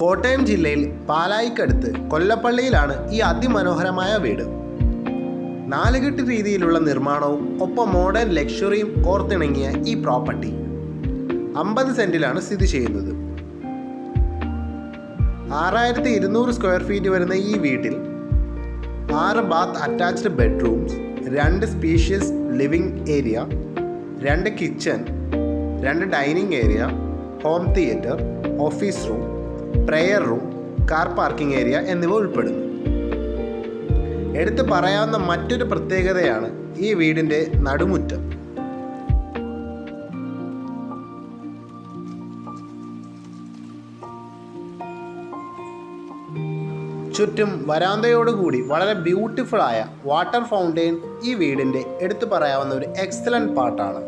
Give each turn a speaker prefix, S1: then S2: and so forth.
S1: കോട്ടയം ജില്ലയിൽ പാലായിക്കടുത്ത് കൊല്ലപ്പള്ളിയിലാണ് ഈ അതിമനോഹരമായ വീട്. നാലുകെട്ട് രീതിയിലുള്ള നിർമ്മാണവും ഒപ്പം മോഡേൺ ലക്ഷറിയും കോർത്തിണങ്ങിയ ഈ പ്രോപ്പർട്ടി 50 സെന്റിലാണ് സ്ഥിതി ചെയ്യുന്നത്. 6200 സ്ക്വയർ ഫീറ്റ് വരുന്ന ഈ വീട്ടിൽ 6 bath attached bedrooms, 2 species living area, 2 kitchen, 2 dining area, home theatre, office room, prayer room, car parking area എന്നിവ ഉൾപ്പെടുന്നു. എടുത്തു പറയാവുന്ന മറ്റൊരു പ്രത്യേകതയാണ് ഈ വീടിൻ്റെ നടുമുറ്റം. ചുറ്റും വരാന്തയോടുകൂടി വളരെ ബ്യൂട്ടിഫുള്ളായ വാട്ടർ ഫൗണ്ടെയിൻ ഈ വീടിൻ്റെ എടുത്തു പറയാവുന്ന ഒരു എക്സലൻറ്റ് പാർട്ടാണ്.